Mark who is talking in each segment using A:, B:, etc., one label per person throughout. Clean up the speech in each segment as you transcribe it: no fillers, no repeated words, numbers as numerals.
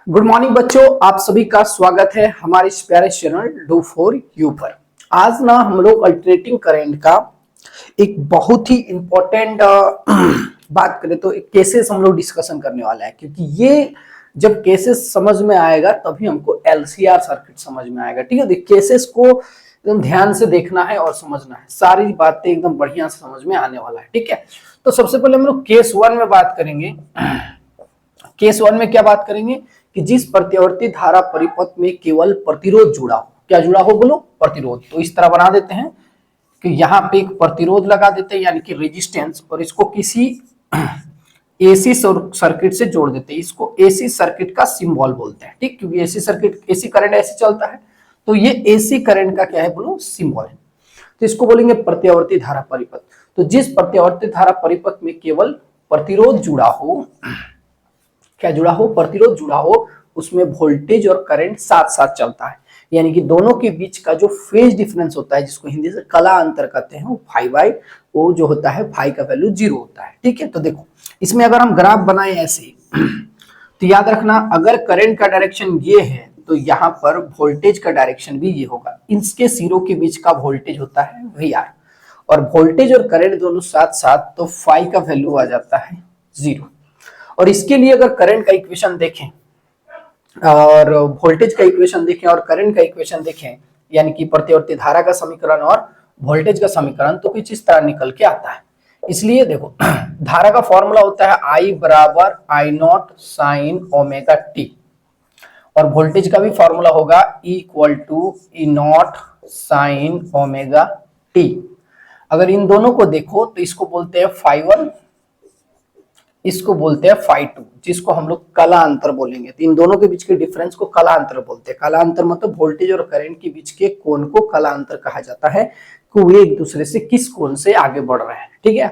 A: Good morning बच्चों, आप सभी का स्वागत है हमारे इस प्यारे चैनल डू फॉर यू पर। आज ना हम लोग अल्टरनेटिंग करंट का एक बहुत ही इंपॉर्टेंट बात करें तो एक केसेस हम लोग डिस्कशन करने वाला है, क्योंकि ये जब केसेस समझ में आएगा तभी हमको एलसीआर सर्किट समझ में आएगा। ठीक है, केसेस को एकदम ध्यान से देखना है और समझना है, सारी बातें एकदम बढ़िया से समझ में आने वाला है। ठीक है, तो सबसे पहले हम लोग केस 1 में बात करेंगे। केस 1 में क्या बात करेंगे कि जिस प्रत्यावर्ती धारा परिपथ में केवल प्रतिरोध जुड़ा हो। क्या जुड़ा हो बोलो? प्रतिरोध। तो इस तरह बना देते हैं कि यहाँ पे एक प्रतिरोध लगा देते हैं यानी कि रेजिस्टेंस, और इसको किसी एसी सर्किट से जोड़ देते हैं। इसको एसी सर्किट का सिंबल बोलते हैं। ठीक, क्योंकि एसी सर्किट, एसी करंट ऐसे चलता है, तो ये एसी करंट का क्या है बोलो? सिंबल है। तो इसको बोलेंगे प्रत्यावर्ती धारा परिपथ। तो जिस प्रत्यावर्ती धारा परिपथ में केवल प्रतिरोध जुड़ा हो, क्या जुड़ा हो? प्रतिरोध जुड़ा हो, उसमें वोल्टेज और करंट साथ साथ चलता है, यानी कि दोनों के बीच का जो फेज डिफरेंस होता है, जिसको हिंदी से कला अंतर कहते हैं, वो फाई बाई वो जो होता है, फाई का वैल्यू 0 होता है। ठीक है, तो देखो इसमें अगर हम ग्राफ बनाए ऐसे तो याद रखना, अगर करंट का डायरेक्शन ये है तो यहाँ पर वोल्टेज का डायरेक्शन भी ये होगा। इसके सिरों के बीच का वोल्टेज होता है VR, और वोल्टेज और करंट दोनों साथ साथ, तो फाई का वैल्यू आ जाता है 0। और इसके लिए अगर करंट का इक्वेशन देखें और वोल्टेज का इक्वेशन देखें और करंट का इक्वेशन देखें, यानी कि प्रतिवर्ती धारा का समीकरण और वोल्टेज का समीकरण, तो कुछ इस तरह निकल के आता है। इसलिए देखो धारा का फॉर्मूला होता है I बराबर I0 साइन ओमेगा टी, और वोल्टेज का भी फॉर्मूला होगा E equal to E0 sine omega t. अगर इन दोनों को देखो तो इसको बोलते हैं φ1, इसको बोलते हैं φ2, जिसको हम लोग कला अंतर बोलेंगे। तो इन दोनों के बीच के डिफरेंस को कला अंतर बोलते हैं। कला अंतर मतलब वोल्टेज और करंट के बीच के कोण को कला अंतर कहा जाता है, कि वे एक दूसरे से किस कोण से आगे बढ़ रहे हैं। ठीक है,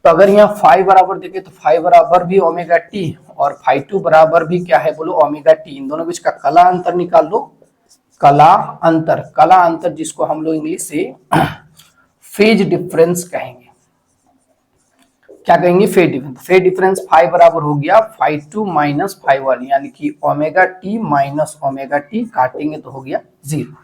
A: तो अगर यहाँ फाई बराबर देखे तो फाई बराबर भी ओमेगा टी और φ2 बराबर भी क्या है बोलो? Omega T. इन दोनों के बीच का कला अंतर निकाल लो, कला अंतर। कला अंतर जिसको हम लोग इंग्लिश से फेज डिफरेंस कहेंगे। क्या कहेंगे? Phase difference. Phase difference phi बराबर हो गया φ2 माइनस φ1, यानी कि omega t minus omega t, काटेंगे तो हो गया 0।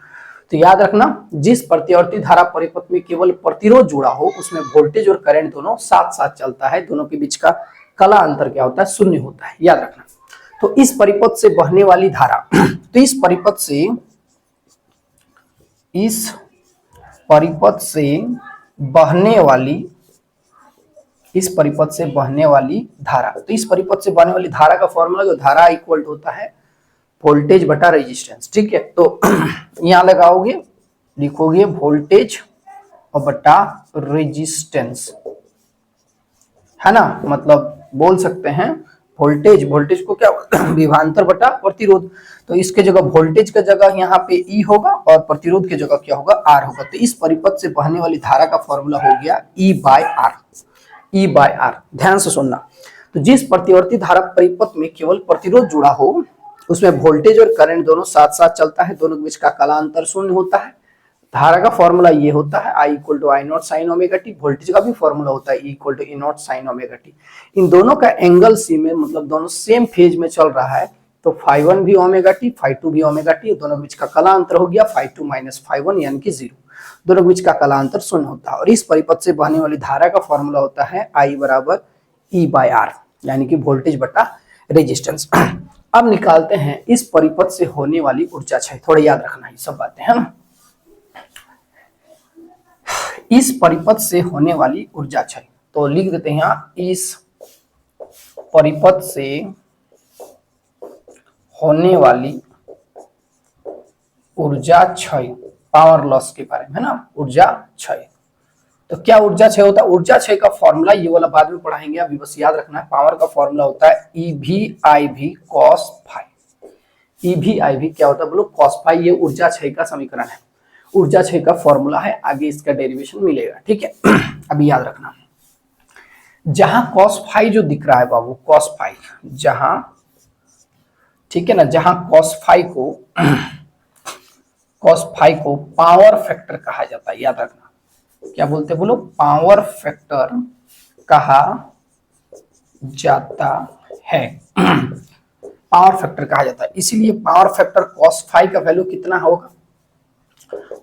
A: तो याद रखना, जिस प्रत्यावर्ती धारा परिपथ में केवल प्रतिरोध जुड़ा हो, उसमें वोल्टेज और करंट दोनों साथ साथ चलता है। दोनों के बीच का कला अंतर क्या होता है? 0 होता है, याद रखना। तो इस परिपथ से बहने वाली धारा तो इस परिपथ से बहने वाली धारा, तो इस परिपथ से बहने वाली धारा का फॉर्मूला, जो धारा इक्वल होता है वोल्टेज बटा रेजिस्टेंस। ठीक है, तो यहां लगाओगे, लिखोगे वोल्टेज और बटा रेजिस्टेंस, है ना? मतलब बोल सकते हैं वोल्टेज को क्या विभवांतर बटा प्रतिरोध। तो इसके जगह वोल्टेज का जगह यहाँ पे E होगा और प्रतिरोध की जगह क्या होगा? R होगा। तो इस परिपथ से बहने वाली धारा का फॉर्मूला हो गया E by R। E by R, ध्यान से सुनना। तो जिस प्रतिवर्ती धारा परिपथ में केवल प्रतिरोध जुड़ा हो, उसमें वोल्टेज और करंट दोनों साथ साथ चलता है। दोनों के बीच का कला अंतर 0 होता है। धारा का फॉर्मूला ये होता है I equal to I0 sine omega T. Voltage का भी फॉर्मूला होता है E equal to E0 sine omega T. इन दोनों का एंगल सी में, मतलब दोनों सेम फेज में चल रहा है, तो φ1 भी ओमेगा टी, φ2 भी ओमेगा टी। दोनों के बीच का कला अंतर हो गया φ2 माइनस φ1, यानी कि 0। दोनों के बीच का कला अंतर 0 होता है। और इस परिपथ से बहने वाली धारा का फॉर्मूला होता है I बराबर E बाय R, यानी कि वोल्टेज बटा रेजिस्टेंस। अब निकालते हैं इस परिपथ से होने वाली ऊर्जा क्षय। थोड़ा याद रखना ये सब बातें, है ना? इस परिपथ से होने वाली ऊर्जा क्षय, तो लिख देते हैं यहाँ, इस परिपथ से होने वाली ऊर्जा क्षय, पावर लॉस के बारे में, है ना? ऊर्जा क्षय, तो क्या ऊर्जा क्षय होता है? ऊर्जा क्षय का फॉर्मूला ये वाला बाद में पढ़ाएंगे, अभी बस याद रखना है। पावर का फॉर्मूला होता है EV/IV cos फाई। EV/IV क्या होता है बोलो? cos phi. ये ऊर्जा क्षय का समीकरण है, ऊर्जा क्षय का फॉर्मूला है। आगे इसका डेरिवेशन मिलेगा। ठीक है, अभी याद रखना, जहां cos फाई जो दिख रहा है बाबू, cos फाई जहां, ठीक है ना, जहां cos फाई को पावर फैक्टर कहा जाता है। याद रखना, क्या बोलते बोलो? पावर फैक्टर कहा जाता है पावर फैक्टर कहा जाता है। इसीलिए पावर फैक्टर cos फाई का वैल्यू कितना होगा,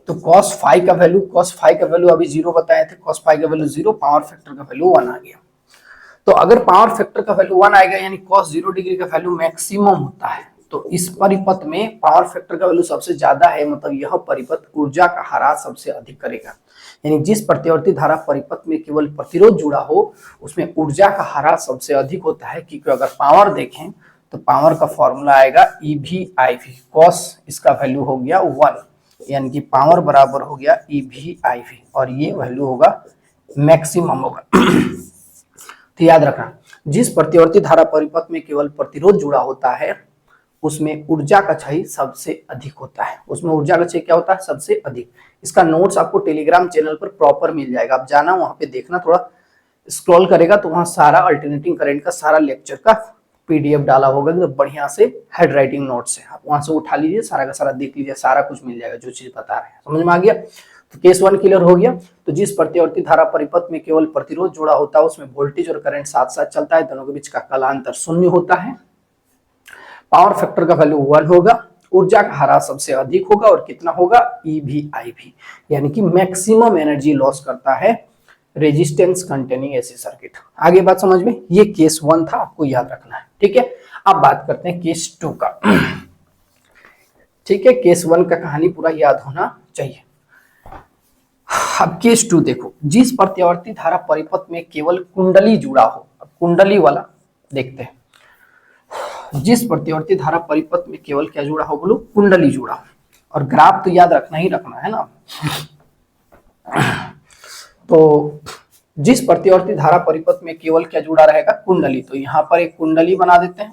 A: तो cos फाई का वैल्यू अभी 0 बताए थे, cos फाई का वैल्यू 0, पावर फैक्टर का वैल्यू 1 आ गया। तो अगर पावर फैक्टर का वैल्यू 1 आएगा यानी cos 0 डिग्री का वैल्यू मैक्सिमम होता है, तो इस परिपथ में पावर फैक्टर का वैल्यू सबसे ज्यादा है, मतलब यह परिपथ ऊर्जा का ह्रास सबसे अधिक करेगा। यानी जिस प्रतिवर्ती धारा परिपथ में केवल प्रतिरोध जुड़ा हो उसमें ऊर्जा का ह्रास सबसे अधिक होता है, क्योंकि अगर पावर देखें तो पावर का फॉर्मूला आएगा EV/IV, cos इसका वैल्यू हो गया 1, यानी कि पावर बराबर हो गया EV/IV, और ये वैल्यू होगा मैक्सिमम होगा। तो याद रखना, जिस प्रतिवर्ती धारा परिपथ में केवल प्रतिरोध जुड़ा होता है उसमें ऊर्जा का क्षय सबसे अधिक होता है, उसमें ऊर्जा का क्षय क्या होता है, सबसे अधिक। इसका नोट्स आपको टेलीग्राम चैनल पर प्रॉपर मिल जाएगा, आप जाना वहां पे देखना, थोड़ा स्क्रॉल करेगा तो वहां सारा अल्टरनेटिंग करंट का सारा लेक्चर का PDF डाला होगा, तो बढ़िया से हेड राइटिंग नोट्स है, आप वहां से उठा लीजिए, सारा का सारा देख लीजिए, सारा कुछ मिल जाएगा जो चीज बता रहे हैं। समझ में आ गया? तो केस 1 क्लियर हो गया। तो जिस प्रतिवर्ती धारा परिपथ में केवल प्रतिरोध जुड़ा होता है उसमें वोल्टेज और करंट साथ साथ चलता है, दोनों के बीच का कालांतर शून्य होता है, पावर फैक्टर का वैल्यू 1 होगा, ऊर्जा का ह्रास सबसे अधिक होगा, और कितना होगा, EV/IV, यानी कि मैक्सिमम एनर्जी लॉस करता है रेजिस्टेंस कंटेनिंग एसी सर्किट। आगे बात समझ में, ये केस 1 था, आपको याद रखना है, ठीक है। अब बात करते हैं केस 2 का। ठीक है, केस 1 का कहानी पूरा याद होना चाहिए। अब केस 2 देखो, जिस प्रतिवर्ती धारा परिपथ में केवल कुंडली जुड़ा हो, अब कुंडली वाला देखते हैं। जिस प्रतिवर्ती धारा परिपथ में केवल क्या जुड़ा हो, बोलो, कुंडली जुड़ा हो, और ग्राफ तो याद रखना ही रखना है ना। तो जिस प्रतिवर्ती धारा परिपथ में केवल क्या जुड़ा रहेगा, कुंडली, तो यहां पर एक कुंडली बना देते हैं,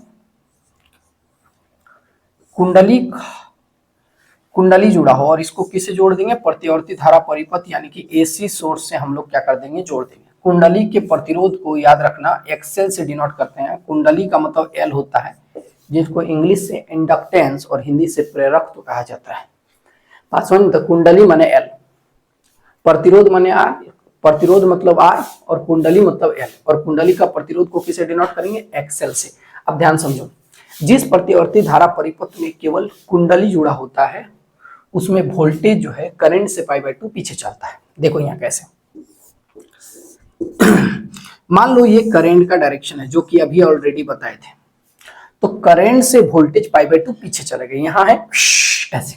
A: कुंडली जुड़ा हो, और इसको किससे जोड़ देंगे, प्रतिवर्ती धारा परिपथ यानी कि AC सोर्स से हम लोग क्या कर देंगे, जोड़ देंगे। कुंडली के प्रतिरोध को याद रखना XL से डिनोट करते हैं, कुंडली का मतलब L होता है, जिसको इंग्लिश से इंडक्टेंस और हिंदी से प्रेरक तो कहा जाता है। बात समझ, तो कुंडली माने L, प्रतिरोध माने R, प्रतिरोध मतलब R, और कुंडली मतलब L, और कुंडली का प्रतिरोध को किसे डिनोट करेंगे, XL से। अब ध्यान समझो, जिस प्रतिवर्ती धारा परिपथ में केवल कुंडली जुड़ा होता है उसमें वोल्टेज जो है करंट से π/2 पीछे चलता है। देखो यहाँ कैसे, मान लो ये करंट का डायरेक्शन है जो कि अभी ऑलरेडी बताए थे, तो करंट से वोल्टेज π/2 पीछे चलेगा, यहाँ है ऐसे,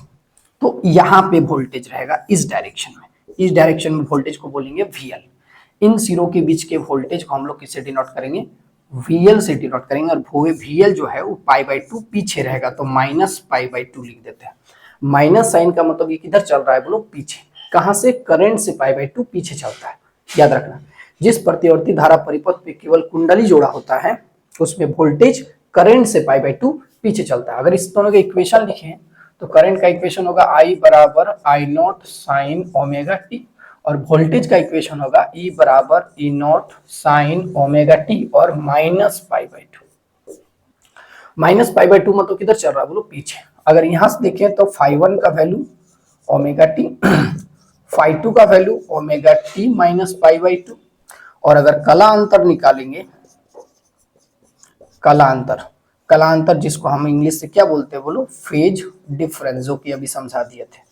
A: तो यहाँ पे वोल्टेज रहेगा इस डायरेक्शन में, इस डायरेक्शन में वोल्टेज को बोलेंगे VL। इन सिरों के बीच के वोल्टेज को हम लोग किससे डिनोट करेंगे, VL से डिनोट करेंगे, और VL जो है वो π/2 पीछे रहेगा, तो -π/2 लिख देते हैं। माइनस साइन का मतलब ये किधर चल रहा है, बोलो, पीछे। कहां से, करंट से π/2 पीछे चलता है। याद रखना, जिस प्रतिवर्ती धारा परिपथ में केवल कुंडली जोड़ा होता है उसमें वोल्टेज करंट से π/2 पीछे चलता है। अगर इस दोनों के इक्वेशन लिखें तो करंट का इक्वेशन होगा I बराबर I0 साइन ओमेगा टी, और वोल्टेज का इक्वेशन होगा E बराबर E0 साइन ओमेगा टी और -π/2। -π/2 मतलब किधर चल रहा है, बोलो, पीछे। अगर यहां से देखें तो φ1 का वैल्यू ओमेगा टी, φ2 का वैल्यू ओमेगा टी -π/2, और अगर कला अंतर निकालेंगे, कला अंतर जिसको हम इंग्लिश से क्या बोलते हैं, बोलो, फेज डिफरेंस, जो कि अभी समझा दिए थे।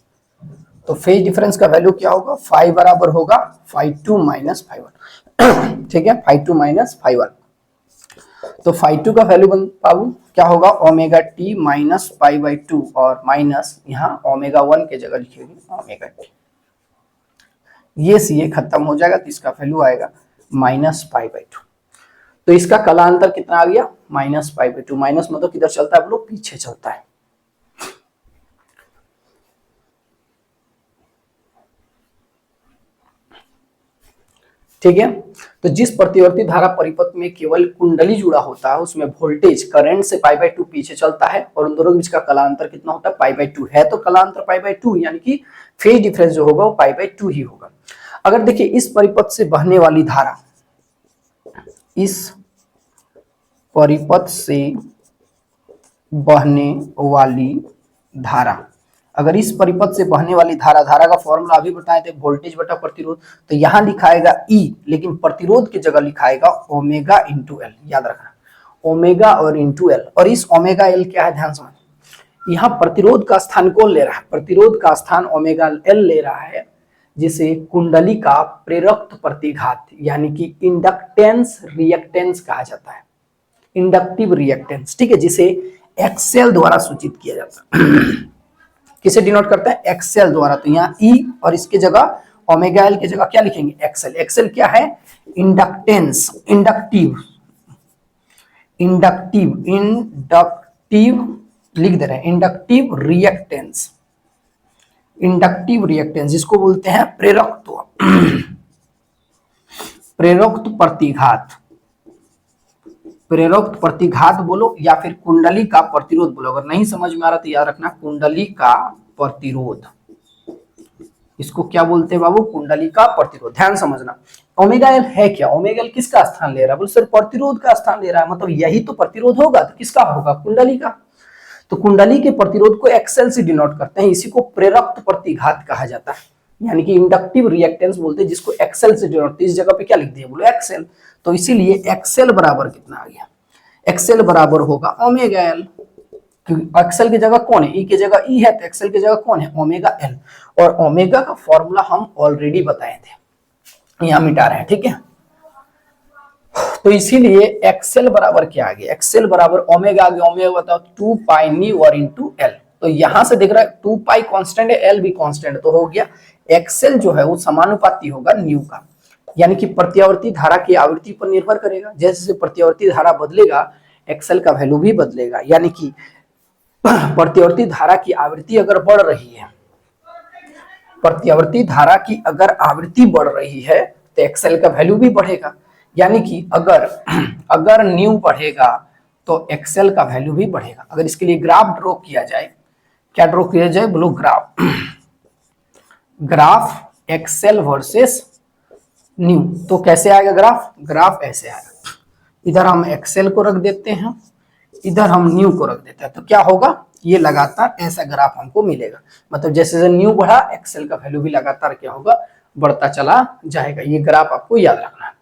A: तो फेज डिफरेंस का वैल्यू क्या होगा, फाई बराबर होगा φ2 - φ1। ठीक है, φ2 - φ1, तो φ2 का वैल्यू बाबू क्या होगा, ओमेगा टी -π/2, और माइनस यहाँ ओमेगा 1 के जगह लिखिएगी ओमेगा टी, ये सी ये खत्म हो जाएगा, तो इसका वैल्यू आएगा -π/2। तो इसका कलांतर कितना आ गया, -π/2। माइनस मतलब किधर चलता है, बोलो, पीछे चलता है। ठीक है, तो जिस प्रतिवर्ती धारा परिपथ में केवल कुंडली जुड़ा होता है उसमें वोल्टेज करंट से π/2 पीछे चलता है, और उन दोनों के बीच का कलांतर कितना होता है, π/2 है, तो कलांतर π/2, यानी कि फेज डिफरेंस जो होगा वो π/2 ही होगा। अगर देखिए इस परिपथ से बहने वाली धारा, इस परिपथ से बहने वाली धारा अगर इस परिपथ से बहने वाली धारा, धारा का फॉर्मूला अभी बताए थे वोल्टेज बटा प्रतिरोध, तो यहां लिखाएगा E, लेकिन प्रतिरोध की जगह लिखाएगा ओमेगा इंटू एल। याद रखना ओमेगा और इंटू एल। और इस ओमेगा एल क्या है, ध्यान समझ, यहाँ प्रतिरोध का स्थान कौन ले रहा है, प्रतिरोध का स्थान ओमेगा एल ले रहा है, जिसे कुंडली का प्रेरक प्रतिघात यानी कि इंडक्टेंस रिएक्टेंस कहा जाता है, इंडक्टिव रिएक्टेंस, ठीक है, जिसे एक्सेल द्वारा सूचित किया जाता है। किसे डिनोट करता है, एक्सेल द्वारा। तो यहाँ ई और इसके जगह ओमेगा एल की जगह क्या लिखेंगे, एक्सेल। एक्सेल क्या है, इंडक्टेंस, इंडक्टिव, इंडक्टिव, इंडक्टिव लिख दे रहे हैं, इंडक्टिव रिएक्टेंस, इंडक्टिव रिएक्टेंस जिसको बोलते हैं प्रेरकत्व, प्रेरक प्रतिघात, प्रेरक प्रतिघात बोलो या फिर कुंडली का प्रतिरोध बोलो। अगर नहीं समझ में आ रहा तो याद रखना कुंडली का प्रतिरोध, इसको क्या बोलते हैं बाबू, कुंडली का प्रतिरोध। ध्यान समझना, ओमेगा एल है क्या, ओमेगा एल किसका स्थान ले रहा है, बोलो सर प्रतिरोध का स्थान ले रहा है, मतलब यही तो प्रतिरोध होगा, तो किसका होगा, कुंडली का। तो कुंडली के प्रतिरोध को एक्सेल से डिनोट करते हैं, इसी को प्रेरक प्रतिघात कहा जाता है, यानी कि इंडक्टिव रिएक्टेंस बोलते हैं, जिसको एक्सेल से डिनोट। इस जगह पे क्या लिख दिया, बोलो एक्सेल। तो इसीलिए एक्सेल बराबर कितना आ गया, एक्सेल बराबर होगा ओमेगा एल, क्योंकि एक्सेल की जगह कौन है, ई की जगह ई है, तो एक्सेल की जगह कौन है, ओमेगा एल। और ओमेगा का फॉर्मूला हम ऑलरेडी बताए थे, यहां मिटा रहे हैं, ठीक है। तो इसीलिए एक्सेल बराबर क्या आ गया, एक्सेल बराबर ओमेगा आ गया, ओमेगा बताओ 2 पाई न्यू और इंटू एल। तो यहां से देख रहा है 2 पाई कांस्टेंट है, एल भी कांस्टेंट, तो हो गया एक्सेल जो है वो समानुपाती होगा न्यू का, यानी कि प्रत्यावर्ती धारा की आवृत्ति पर निर्भर करेगा। जैसे जैसे प्रत्यावर्ती धारा बदलेगा एक्सेल का वैल्यू भी बदलेगा, यानी कि प्रत्यावर्ती धारा की आवृत्ति अगर बढ़ रही है, प्रत्यावर्ती धारा की अगर आवृत्ति बढ़ रही है तो एक्सेल का वैल्यू भी बढ़ेगा, यानी कि अगर न्यू बढ़ेगा तो एक्सेल का वैल्यू भी बढ़ेगा। अगर इसके लिए ग्राफ ड्रॉ किया जाए, क्या ड्रॉ किया जाए, बोलो graph, graph XL versus nu, तो कैसे आएगा ग्राफ, ग्राफ ऐसे आएगा, इधर हम एक्सेल को रख देते हैं, इधर हम न्यू को रख देते हैं, तो क्या होगा, ये लगातार ऐसा ग्राफ हमको मिलेगा। मतलब जैसे जैसे न्यू बढ़ा एक्सेल का वैल्यू भी लगातार क्या होगा, बढ़ता चला जाएगा। ये ग्राफ आपको याद रखना है,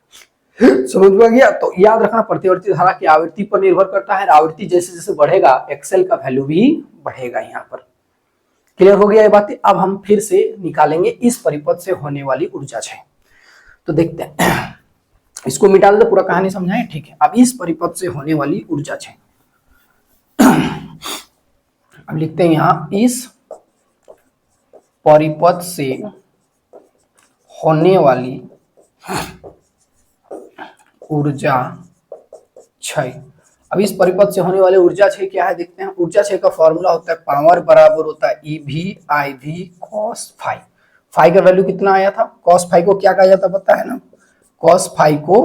A: समझ में आ गया। तो याद रखना प्रतिवर्ती धारा की आवृत्ति पर निर्भर करता है, आवृत्ति जैसे जैसे बढ़ेगा एक्सेल का वैल्यू भी बढ़ेगा। यहाँ पर क्लियर हो गया ये बात। अब हम फिर से निकालेंगे इस परिपथ से होने वाली ऊर्जा क्षय। तो देखते हैं, इसको मिटा दे, पूरा कहानी समझाएं, ठीक है। अब इस परिपथ से होने वाली ऊर्जा क्षय, अब लिखते हैं यहां, इस परिपथ से होने वाली ऊर्जा क्षय। अब इस परिपथ से होने वाले ऊर्जा क्षय क्या है, देखते हैं। ऊर्जा क्षय का फॉर्मूला होता है पावर बराबर होता है EV/IV cos फाई। फाई का वैल्यू कितना आया था, cos फाई को क्या कहा जाता पता है ना, cos फाई को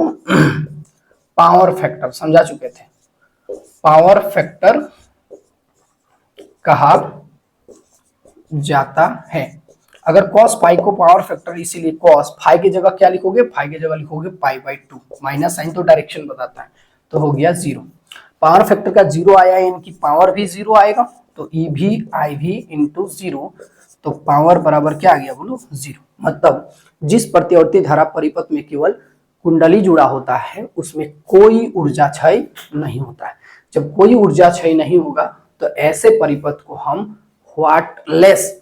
A: पावर फैक्टर, समझा चुके थे, पावर फैक्टर कहा जाता है। अगर cos फाई को पावर फैक्टर, इसीलिए cos फाई की जगह क्या लिखोगे, फाई की जगह लिखोगे पाई/2, माइनस साइन तो डायरेक्शन बताता है, तो हो गया 0। पावर फैक्टर का 0 आया है, इनकी पावर भी 0 आएगा, तो EV/IV इंटू 0, तो पावर बराबर क्या आ गया, बोलो 0। मतलब जिस प्रत्यावर्ती धारा परिपथ में केवल कुंडली जुड़ा होता है उसमें कोई ऊर्जा क्षय नहीं होता है। जब कोई ऊर्जा क्षय नहीं होगा तो ऐसे परिपथ को हम व्हाटलेस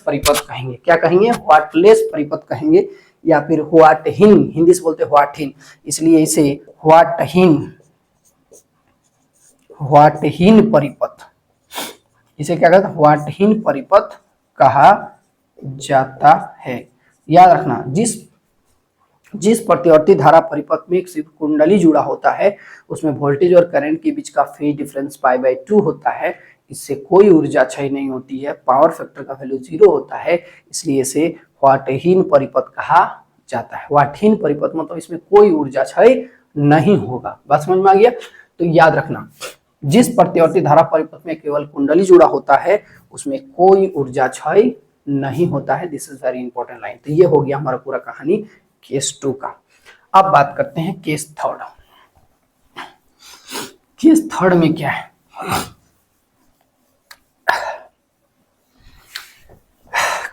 A: परिपथ कहेंगे। क्या कहेंगे, व्हाटलेस परिपथ कहेंगे, या फिर व्हाटहीन, हिंदी से बोलते हैं व्हाटहीन, इसलिए इसे व्हाटहीन परिपथ, इसे क्या कहते हैं, व्हाटहीन परिपथ कहा जाता है। याद रखना, जिस प्रत्यावर्ती धारा परिपथ में सिर्फ कुंडली जुड़ा होता है उसमें वोल्टेज और करंट के बीच का फेज डिफरेंस पाई/2 होता है, इससे कोई ऊर्जा क्षय नहीं होती है, पावर फैक्टर का वैल्यू 0 होता है, इसलिए इसे व्हाटहीन परिपथ कहा जाता है। व्हाटहीन परिपथ मतलब इसमें कोई ऊर्जा क्षय नहीं होगा। बात समझ में आ गया। तो याद रखना, जिस प्रत्यावर्ती धारा परिपथ में केवल कुंडली जुड़ा होता है उसमें कोई ऊर्जा क्षय नहीं होता है। This is very important line. तो ये हो गया हमारा पूरा कहानी केस 2 का। अब बात करते हैं केस 3। केस 3 में क्या है,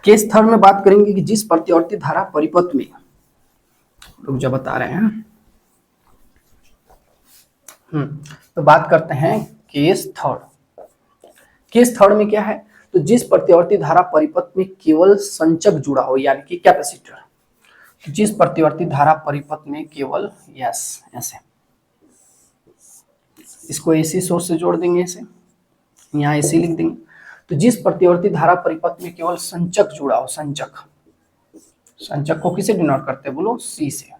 A: केस थर्ड में बात करेंगे कि जिस प्रतिवर्ती धारा परिपथ में, रुक जा बता रहे हैं। तो बात करते हैं केस थर्ड। केस थर्ड में क्या है, तो जिस प्रतिवर्ती धारा परिपथ में केवल संचक जुड़ा हो, यानी कि कैपेसिटर। जिस प्रतिवर्ती धारा परिपथ में केवल, यस ऐसे, इसको एसी सोर्स से जोड़ देंगे, इसे यहाँ एसी लिख देंगे। तो जिस प्रतिवर्ती धारा परिपथ में केवल संचक जुड़ा हो, संचक, संचक को किसे डिनोट करते हैं बोलो, सी से।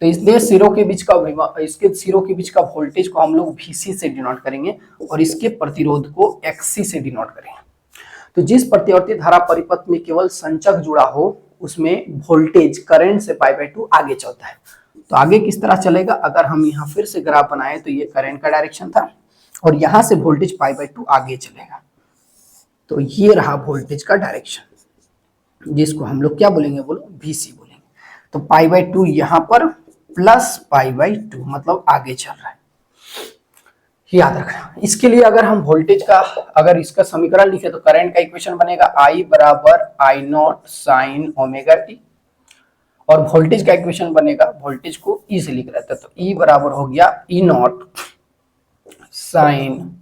A: तो इसलिए सिरों के बीच का, इसके सिरों के बीच का वोल्टेज को हम लोग VC से डिनोट करेंगे और इसके प्रतिरोध को XC से डिनोट करेंगे। तो जिस प्रतिवर्ती धारा परिपथ में केवल संचक जुड़ा हो उसमें वोल्टेज करंट से π/2 आगे चलता है। तो आगे किस तरह चलेगा, अगर हम यहाँ फिर से ग्राफ बनाए तो ये करंट का डायरेक्शन था और यहाँ से वोल्टेज π/2 आगे चलेगा। तो ये रहा वोल्टेज का डायरेक्शन, जिसको हम लोग क्या बोलेंगे बोलो, VC बोलेंगे। तो π/2 यहाँ पर प्लस π/2 मतलब आगे चल रहा है, याद रखना। इसके लिए अगर हम वोल्टेज का, अगर इसका समीकरण लिखे तो करंट का इक्वेशन बनेगा I बराबर I0 साइन ओमेगा टी, और वोल्टेज का इक्वेशन बनेगा, वोल्टेज को E से लिख रहा था तो E बराबर हो गया E0 sine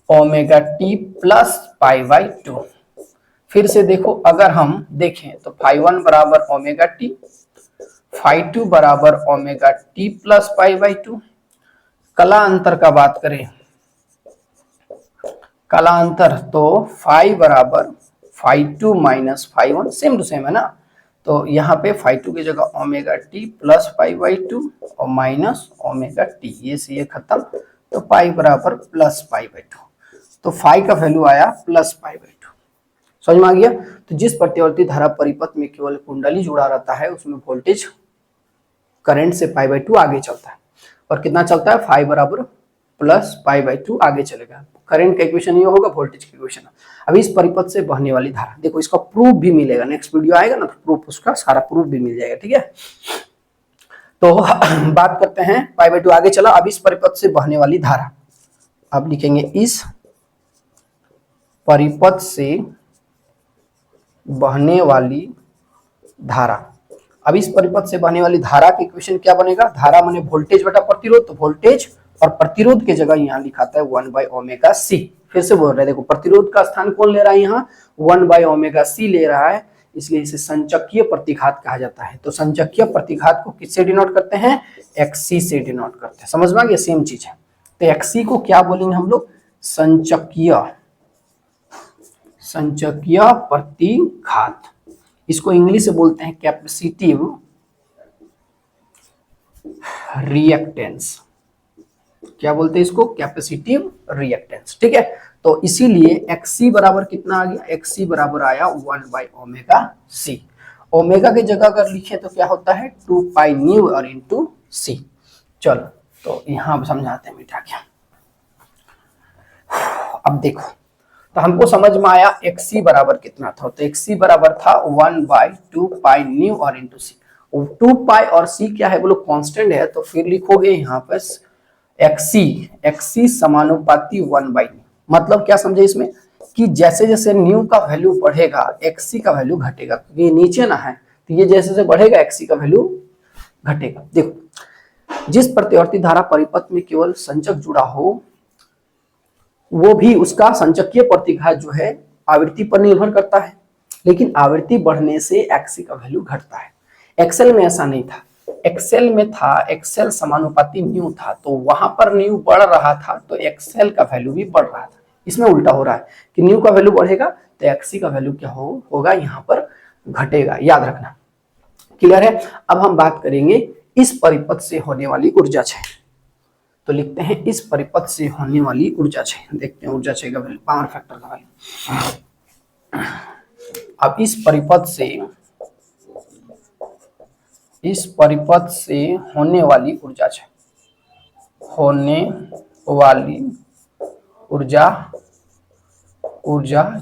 A: omega T plus π/2। फिर से देखो, अगर हम देखें तो φ1 बराबर ओमेगा टी, φ2 बराबर ओमेगा टी प्लस π/2। कला अंतर का बात करें, कला अंतर तो फाई बराबर φ2 माइनस φ1, सेम टू सेम है ना। तो यहाँ पे φ2 की जगह ओमेगा टी प्लस π/2 और माइनस ओमेगा टी, ये से ये खत्म, तो पाई बराबर प्लस π/2। तो फाई का वैल्यू आया प्लस π/2। समझ में आ गया। तो जिस प्रतिवर्ती धारा परिपथ में केवल कुंडली जुड़ा रहता है उसमें वोल्टेज करंट से π/2 आगे चलता है, और कितना चलता है, फाई बराबर प्लस π/2 आगे चलेगा। करंट का इक्वेशन ये होगा, वोल्टेज का इक्वेशन। अब इस परिपथ से बहने वाली धारा, देखो इसका प्रूफ भी मिलेगा, नेक्स्ट वीडियो आएगा ना तो प्रूफ, उसका सारा प्रूफ भी मिल जाएगा, ठीक है। तो बात करते हैं, π/2 आगे चला। अब इस परिपथ से बहने वाली धारा, अब लिखेंगे इस परिपथ से बहने वाली धारा। अब इस परिपथ से बहने वाली धारा का इक्वेशन क्या बनेगा, धारा माने वोल्टेज बटा प्रतिरोध, तो वोल्टेज और प्रतिरोध की जगह यहाँ लिखाता है 1/ωc। फिर से बोल रहे हैं, देखो प्रतिरोध का स्थान कौन ले रहा है, यहाँ 1/ωc ले रहा है, इसलिए इसे संचक्कीय प्रतिघात कहा जाता है। तो संचक्कीय प्रतिघात को किससे डिनोट करते हैं, XC से डिनोट करते हैं। समझ में आ गया, सेम चीज है। तो XC को क्या बोलेंगे हम लोग, संचक्कीय, संचक्कीय प्रतिघात। इसको इंग्लिश से बोलते हैं कैपेसिटिव रिएक्टेंस। क्या बोलते हैं इसको, कैपेसिटिव रिएक्टेंस, ठीक है। तो इसीलिए XC बराबर कितना आ गया, XC बराबर आया 1/ωc। ओमेगा की जगह अगर लिखे तो क्या होता है 2π न्यू और इंटू C। चलो तो यहां समझाते हैं बेटा क्या। अब देखो, तो हमको समझ में आया XC बराबर कितना था, तो XC बराबर था 1/2π न्यू और इंटू C। 2π और C क्या है बोलो, कांस्टेंट है, तो फिर लिखोगे यहाँ पर XC समानुपाती 1/न्यू। मतलब क्या समझे इसमें, कि जैसे जैसे न्यू का वैल्यू बढ़ेगा XC का वैल्यू घटेगा, क्योंकि ये नीचे ना है, तो ये जैसे जैसे बढ़ेगा XC का वैल्यू घटेगा। देखो, जिस प्रतिवर्ती धारा परिपथ में केवल संचक जुड़ा हो वो भी उसका संचकीय प्रतिघात जो है आवृत्ति पर निर्भर करता है, लेकिन आवृत्ति बढ़ने से XC का वैल्यू घटता है। एक्सेल में ऐसा नहीं था, एक्सेल में था एक्सेल समानुपाती न्यू था, तो वहां पर न्यू बढ़ रहा था तो एक्सेल का वैल्यू भी बढ़ रहा था। इसमें उल्टा हो रहा है कि न्यू का वैल्यू बढ़ेगा तो XC का वैल्यू क्या होगा, यहाँ पर घटेगा, याद रखना। क्लियर है। अब हम बात करेंगे इस परिपथ से होने वाली ऊर्जा क्षय। तो लिखते हैं इस परिपथ से होने वाली ऊर्जा क्षय। देखते हैं ऊर्जा क्षय का वैल्यू, पावर फैक्टर का वैल्यू। अब इस परिपथ से होने वाली ऊर्जा क्षय, होने वाली ऊर्जा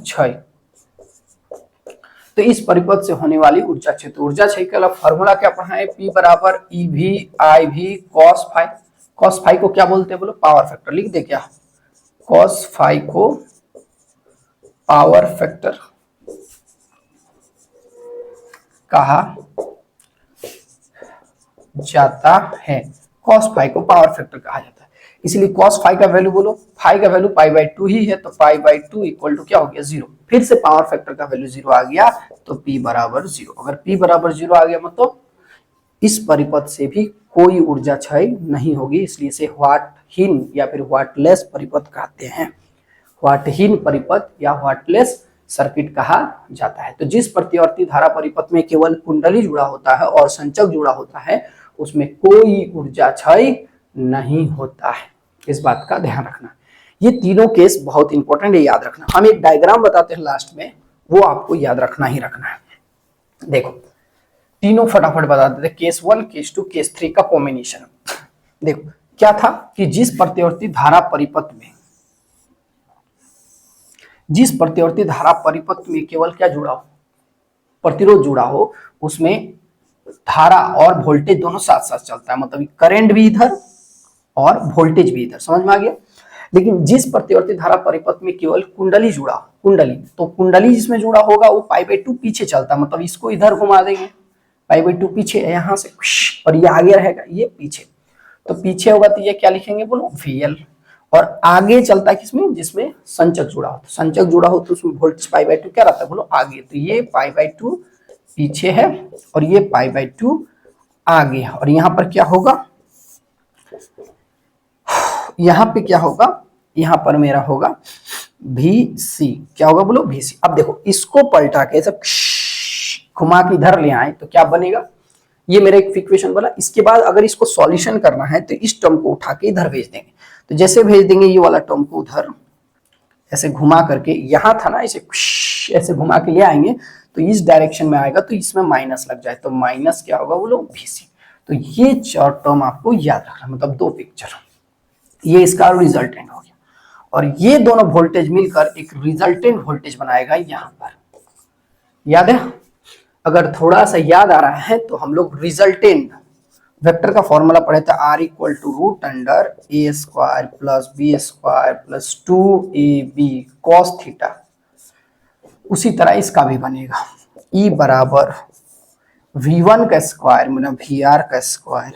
A: क्षय। तो इस परिपथ से होने वाली ऊर्जा क्षय, तो ऊर्जा क्षय का फॉर्मूला क्या पढ़ा है, P बराबर EV/IV cos phi. cos phi को क्या बोलते हैं बोलो, पावर फैक्टर। लिख दे क्या, cos फाई को पावर फैक्टर कहा जाता है, cos फाई को पावर फैक्टर कहा जाता है। इसलिए cos फाई का वैल्यू बोलो, फाई का वैल्यू पाई बाई 2 ही है, तो पाई बाई 2 इक्वल टू क्या हो गया 0। फिर से पावर फैक्टर का वैल्यू 0 आ गया तो p बराबर 0। अगर p बराबर 0 आ गया मतलब इस परिपथ से भी कोई ऊर्जा क्षय नहीं होगी, इसलिए इसे व्हाटहीन या फिर व्हाटलेस परिपथ कहते हैं। व्हाटहीन परिपथ या व्हाटलेस सर्किट कहा जाता है। तो जिस प्रतिवर्ती धारा परिपथ में केवल कुंडली जुड़ा होता है और संचक जुड़ा होता है उसमें कोई ऊर्जा क्षय नहीं होता है, इस बात का ध्यान रखना। ये तीनों केस बहुत इंपॉर्टेंट है, याद रखना। हम एक डायग्राम बताते हैं लास्ट में, वो आपको याद रखना ही रखना है। देखो तीनों फटाफट बता देते, केस 1, केस 2, केस 3 का कॉम्बिनेशन। देखो क्या था कि जिस प्रतिवर्ती धारा परिपथ में केवल क्या जुड़ा हो, प्रतिरोध जुड़ा हो, उसमें धारा और वोल्टेज दोनों साथ साथ चलता है, मतलब करंट भी इधर और वोल्टेज भी इधर, समझ में आ गया। लेकिन जिस प्रतिवर्ती धारा परिपथ में केवल कुंडली जुड़ा, तो कुंडली जिसमें जुड़ा होगा वो पाई बाई 2 पीछे चलता है, मतलब इसको इधर घुमा देंगे, पाई बाई 2 पीछे है यहाँ से, और ये आगे रहेगा, ये पीछे, तो पीछे होगा तो ये क्या लिखेंगे बोलो VL। और आगे चलता है किसमें, जिसमें संचक जुड़ा हो, तो संचक जुड़ा हो तो उसमें वोल्टेज पाई बाई 2 क्या रहता है बोलो आगे, तो ये पाई बाई 2 पीछे है और ये पाई बाई 2 आगे है। और यहाँ पर क्या होगा, यहाँ पे क्या होगा, यहाँ पर मेरा होगा VC, क्या होगा बोलो VC। अब देखो इसको पलटा के सब घुमा के इधर ले आए तो क्या बनेगा, ये मेरा एक इक्वेशन बोला। इसके बाद अगर इसको सॉल्यूशन करना है तो इस टर्म को उठा के इधर भेज देंगे, तो जैसे भेज देंगे ये वाला टर्म को उधर ऐसे घुमा करके, यहाँ था ना इसे ऐसे घुमा के ले आएंगे तो इस डायरेक्शन में आएगा, तो इसमें माइनस लग जाए तो माइनस क्या होगा बोलो VC। तो ये चार टर्म आपको याद रखना, मतलब दो पिक्चर, ये इसका रिजल्टेंट हो गया, और ये दोनों वोल्टेज मिलकर एक रिजल्टेंट वोल्टेज बनाएगा यहाँ पर, याद है। अगर थोड़ा सा याद आ रहा है तो हम लोग रिजल्टेंट वेक्टर का फॉर्मूला पढ़े थे, R equal to root under a square plus b square plus 2ab cos theta. उसी तरह इसका भी बनेगा, E बराबर V1 का स्क्वायर मतलब VR का स्क्वायर,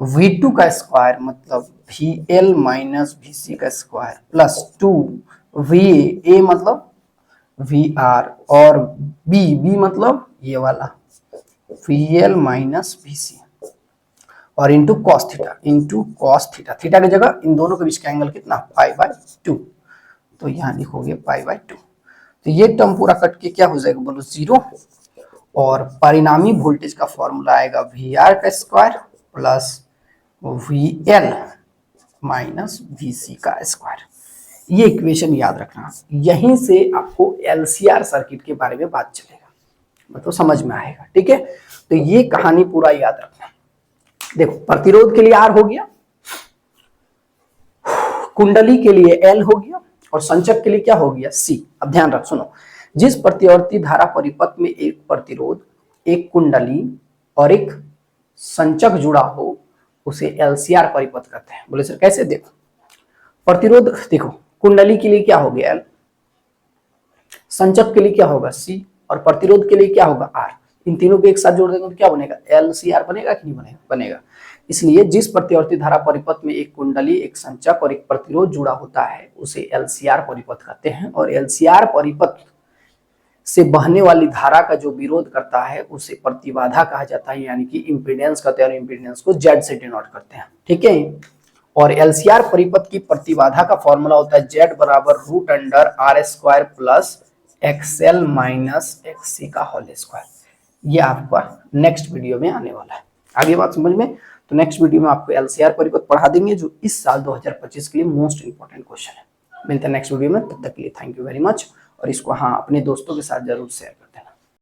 A: V2 का स्क्वायर मतलब VL माइनस VC का स्क्वायर प्लस 2VA, A मतलब VR और B मतलब ये वाला VL माइनस VC और इंटू कॉस थीटा, थीटा की जगह इन दोनों के बीच का एंगल कितना पाई बाई 2, तो यहाँ लिखोगे पाई बाई 2। तो ये टर्म पूरा कट के क्या हो जाएगा बोलो 0, और परिणामी वोल्टेज का फॉर्मूला आएगा VR का square plus VL minus VC का स्क्वायर। ये इक्वेशन याद रखना, यहीं से आपको LCR सर्किट के बारे में बात चलेगा, मतलब समझ में आएगा, ठीक है। तो ये कहानी पूरा याद रखना। देखो प्रतिरोध के लिए R हो गया, कुंडली के लिए L हो गया, और संचक के लिए क्या हो गया C। अब ध्यान रख सुनो, जिस प्रतिवर्ती धारा परिपथ में एक प्रतिरोध, एक कुंडली और एक संचक जुड़ा हो उसे LCR परिपथ कहते हैं। बोले सर कैसे, देखो प्रतिरोध, देखो कुंडली के लिए क्या हो गया L, संचक के लिए क्या होगा C, और प्रतिरोध के लिए क्या होगा R। इन तीनों को एक साथ जोड़ देंगे तो क्या बनेगा LCR बनेगा कि नहीं बनेगा, बनेगा। इसलिए जिस प्रतिवर्ती धारा परिपथ में एक कुंडली, एक संचक और एक प्रतिरोध जुड़ा होता है उसे LCR परिपथ कहते हैं, और LCR परिपथ से बहने वाली धारा का जो विरोध करता है उसे प्रतिबाधा कहा जाता है, यानी कि इंपीडेंस कहते हैं, और इंपीडेंस को Z से डिनोट करते हैं, ठीक है। और LCR परिपथ की प्रतिबाधा का फॉर्मूला होता है Z बराबर root under R square plus XL minus XC का होल स्क्वायर। ये आपका नेक्स्ट वीडियो में आने वाला है, आगे बात समझ में। तो नेक्स्ट वीडियो में आपको LCR परिपथ पढ़ा देंगे, जो इस साल 2025 के लिए मोस्ट इंपॉर्टेंट क्वेश्चन है। मिलते हैं नेक्स्ट वीडियो में, तब तक के लिए थैंक यू वेरी मच, और इसको हाँ अपने दोस्तों के साथ जरूर शेयर कर देना।